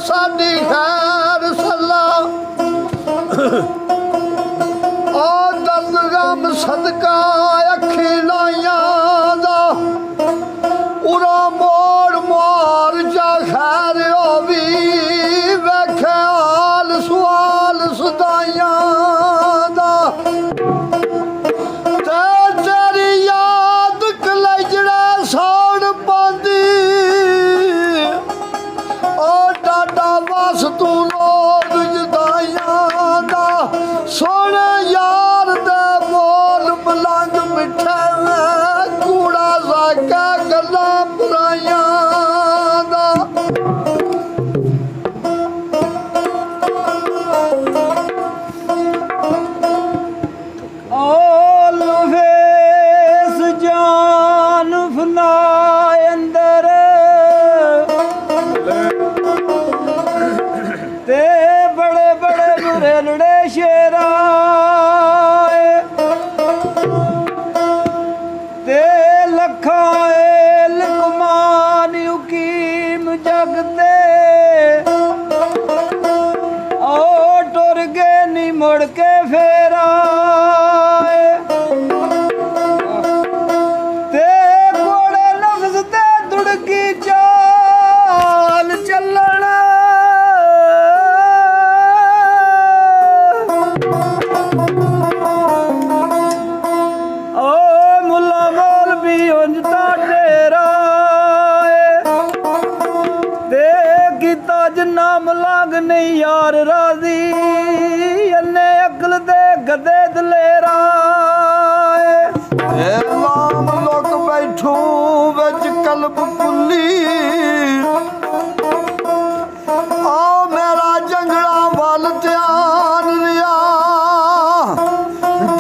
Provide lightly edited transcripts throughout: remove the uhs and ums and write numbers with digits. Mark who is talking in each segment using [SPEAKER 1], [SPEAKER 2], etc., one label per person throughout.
[SPEAKER 1] साडी खैर सला ओ दर्द गम सदका अखी लाइया दा उरा मोड़ मार जा खैर होवी वेखे हाल सवाल सदाइया दा ते तेरी याद कलेजड़ा साड़ पांदी ओ डाडा बस तू लोग जुदाइया दा सोने यार दे बोल मलंग मिठे कूड़ा साका गल्ला बुराइया दा
[SPEAKER 2] फेस जान फनाए अंदर ते बड़े बड़े बुरे लड़े शेरा ते लखाए लकमान उकीम जगते ओ टुर गए नी मुड़ के फेरा ते कोड़े लफ्ज ते दुड़की चाल चलना ओ मुला मोल भी उंजता डेरा ते किता जिन्ना मलंग नहीं यार राजी अन्ने अकल दे गदे दलेरा
[SPEAKER 1] लाम लोग बैठू बच कल्ब कुली आ मेरा जंगड़ा वाल ध्यान रिया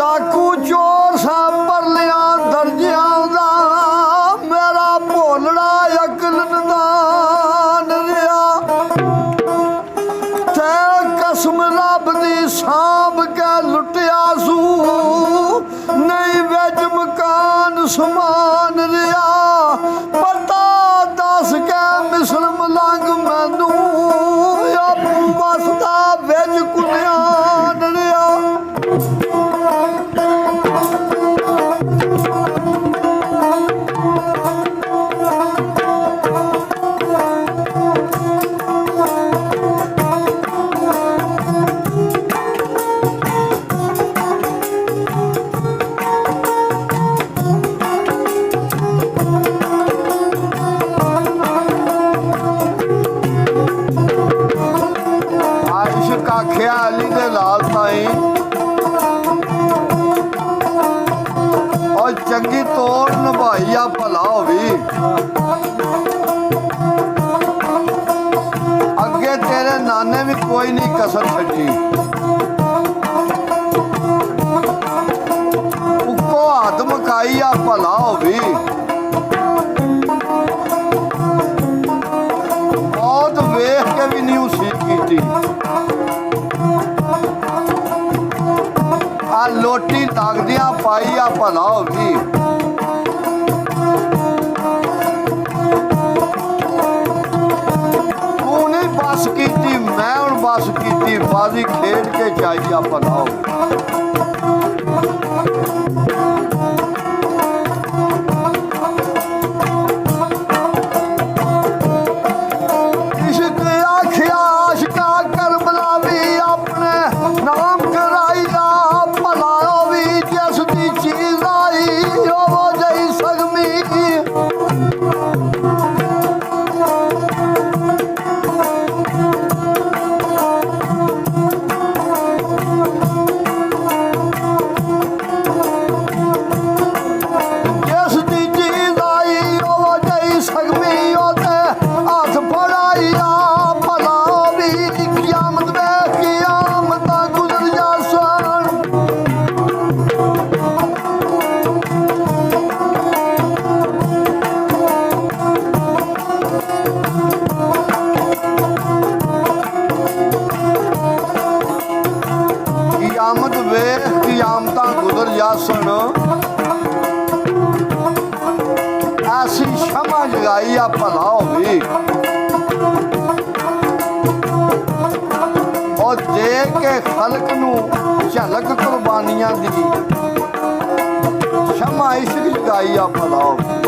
[SPEAKER 1] डाकू चोर सा पर लिया दर्जिया दा मेरा भोलड़ा अकल नदान रिया ते कसम रब दी सांभ के लुटिया सू नहीं वेज मकान समान रिया पता दस के मिसल मलंग मैनू आपू वसदा वेज कुनियान रिया आइश का ख्याली दे लाल ताई और चंगी तोड़ निभाइया भला होवी अगे तेरे नाने भी कोई नहीं कसर छड़ी उको हाथ मकाइया भला होवी बहुत वेख के भी नहीं उसीत की आ लोटी लगदिया पाइया भला होगी तू नहीं बस की मैं हूं बस की बाजी खेल के चाहिए भला होगी सुन ऐसी क्षमा जगाई भला होगी और दे के खलक नू झलक कुर्बानियां दी शमा इश्क जगाई आप लाओ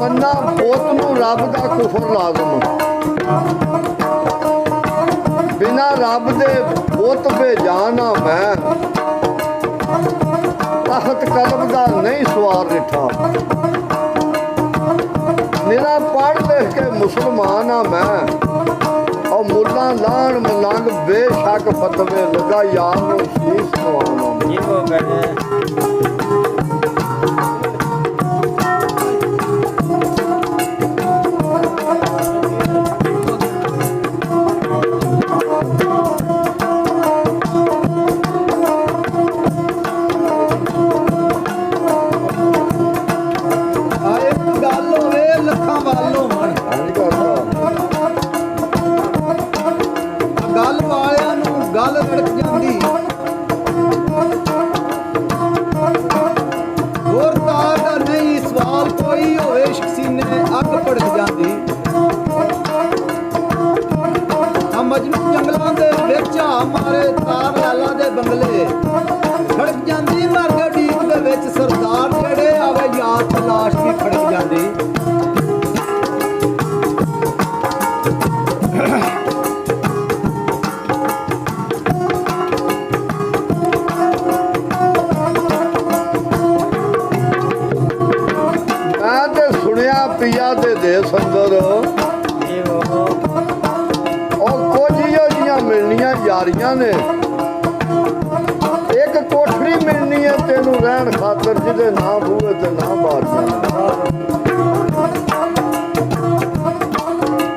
[SPEAKER 1] मन्ना बोत नू रब का कुफर लाजम बिना रब दे बोत पे जाना मैं ਤਖਤ ਕਲਮ ਦਾ ਨਹੀਂ ਸਵਾਰ ਰਿਠਾ ਮੇਰਾ ਪੜ੍ਹ ਲਿਖ ਕੇ ਮੁਸਲਮਾਨ ਆ ਮੈਂ ਉਹ ਮੁੱਲਾ ਲਾਣ ਮਲੰਗ ਬੇਸ਼ੱਕ ਫਤਵੇ ਲਗਾ ਯਾਰ ਨੂੰ ਸੀਸ ਨਵਾਉਣਾ
[SPEAKER 2] ਜੀ ਉਹ ਕਹਿੰਦੇ
[SPEAKER 3] ਆਏ ਗੱਲ ਹੋਵੇ ਲੱਖਾਂ ਵੱਲ ਹੋਣ
[SPEAKER 1] ਹਾਂਜੀ ਕਰਦਾ
[SPEAKER 3] ਗੱਲ ਵਾਲਿਆਂ ਨੂੰ ਗੱਲ ਰੜਕ ਜਾਂਦੀ ਹੋਰ ਤਾਰ ਦਾ ਨਹੀਂ ਸਵਾਲ ਕੋਈ ਹੋਵੇ ਇਸ਼ਕ ਸੀਨੇ ਅੱਗ ਭੜਕ ਜਾਂਦੀ ਆ ਮਜਨੂ ਜੰਗਲਾਂ ਦੇ ਵਿੱਚ ਆ ਮਾਰੇ ਤਾਰ ਲਾਲਾ ਦੇ ਬੰਗਲੇ ਖੜਕ ਜਾਂਦੀ ਮਰਗ ਡੀਪ ਦੇ ਵਿੱਚ ਸਰਦਾਰ ਜਿਹੜੇ ਆਵੇ ਯਾਦ ਤਲਾਸ਼ ਵੀ ਖੜਕ ਜਾਂਦੀ
[SPEAKER 1] ਮੈਂ ਤੇ ਸੁਣਿਆ ਪਿਆ ਦੇ ਦੇਸ ਅੰਦਰ
[SPEAKER 2] ਜੀ ਉਹ
[SPEAKER 1] ਉਹ ਕੁਝ ਜੀਆਂ ਮਿਲਣੀਆਂ ਯਾਰੀਆਂ ਨੇ ਇੱਕ ਕੋਠੜੀ ਮਿਲਣੀ ਹੈ ਤੈਨੂੰ ਰਹਿਣ ਖਾਤਰ ਜਿਹਦੇ ਨਾ ਬੂਏ ਤੇ ਨਾ ਬਾਰੀਆਂ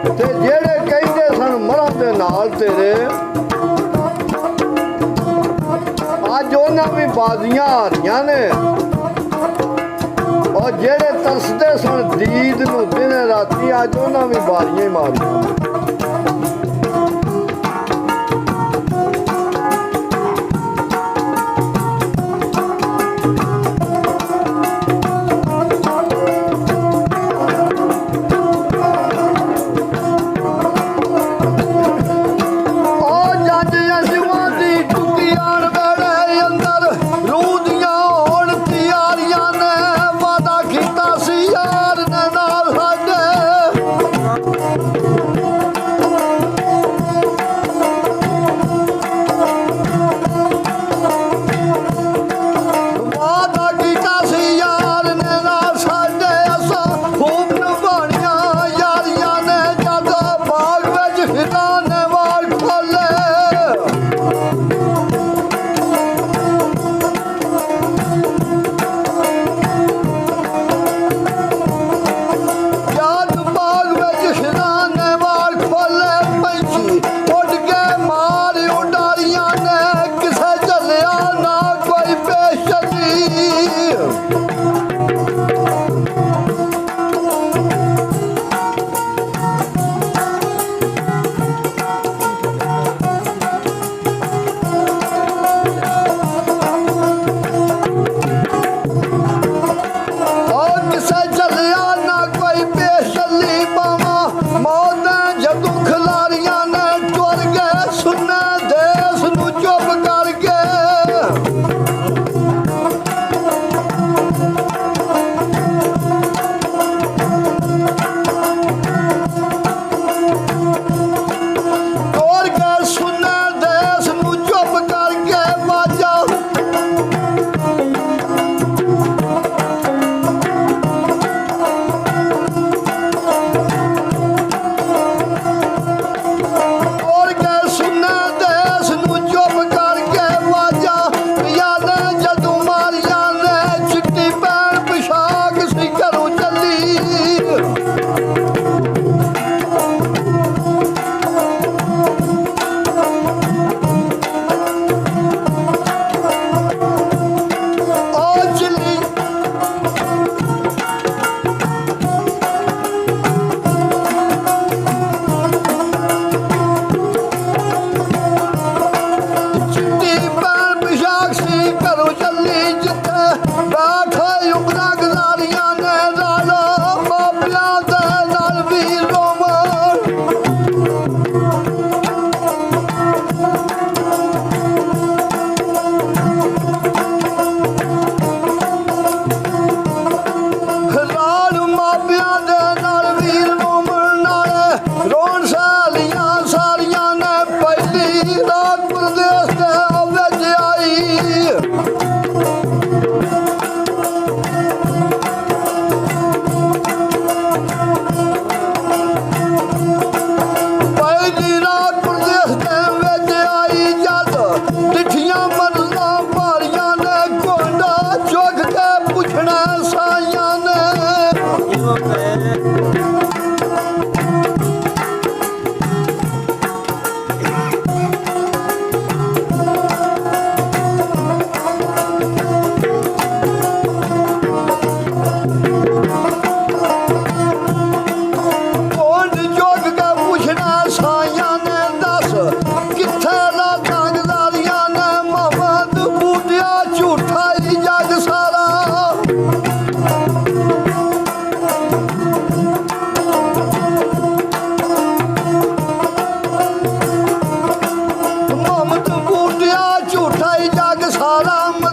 [SPEAKER 1] ਤੇ ਜਿਹੜੇ ਕਹਿੰਦੇ ਸਨ ਮਰਾਂ ਦੇ ਨਾਲ ਤੇਰੇ ਅੱਜ ਉਹਨਾਂ ਵੀ ਬਾਜ਼ੀਆਂ ਆ ਰਹੀਆਂ ਨੇ ਔਰ ਜਿਹੜੇ ਤਰਸਦੇ ਸਨ ਦੀਦ ਨੂੰ ਦਿਨੇ ਰਾਤੀ ਅੱਜ ਉਹਨਾਂ ਵੀ ਬਾਰੀਆਂ ਹੀ ਮਾਰੀਆਂ ਨੇ। ਉਹ ਜੱਜ ਅਜੂਆਂ ਦੀ ਟੁੱਟੀਆਂ ਵੇੜੇ ਅੰਦਰ ਰੂਹ ਦੀਆਂ ਹੋਣ ਤਿਆਰੀਆਂ ਨੇ ਵਾਦਾ ਕੀਤਾ ਸੀ ਯਾਰ ਨੇ ਨਾਲ ਸਾਡੇ ਵਾਦਾ ਕੀਤਾ ਸੀ ਯਾਰ ਨੇ ਨਾਲ ਸਾਡੇ ਅਸਾਂ ਖੂਬ ਨਿਭਾਉਣੀਆਂ ਯਾਰੀਆਂ ਨੇ ਜਦੋਂ ਬਾਗ ਵਿੱਚ ਹਿੱਲਾਂ ਨੇ ਵਾਲ ਖੋਲੇ ਯਾਦ ਬਾਗ ਵਿੱਚ ਹਿੱਲਾਂ ਨੇ ਵਾਲ ਖੋਲੇ ਪੈਂਚੀ ਉੱਡ ਕੇ ਮਾਰ ਉਡਾਰੀਆਂ ਨੇ ਕਿਸੇ ਝੱਲਿਆ ਨਾ ਕੋਈ ਬੇਸ਼ੱਕੀ ਉਹ ਕਿਸੇ ਝੱਲਿਆ ਨਾ ਕੋਈ ਬੇਸ਼ੱਲੀ ਬਾਵਾਂ ਮੌਤ ਨੇ ਜਦੋਂ ਖਿਲਾਰੀਆਂ ਨੇ ਟੁਰ ਗਏ ਸੁਣਨੇ ਦੇਸ ਨੂੰ ਚੁੱਪ ਕਰ ਗਏ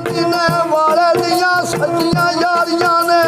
[SPEAKER 1] ਸੀਨੇ ਵਾਲੇ ਦੀਆਂ ਸੱਚੀਆਂ ਯਾਰੀਆਂ ਨੇ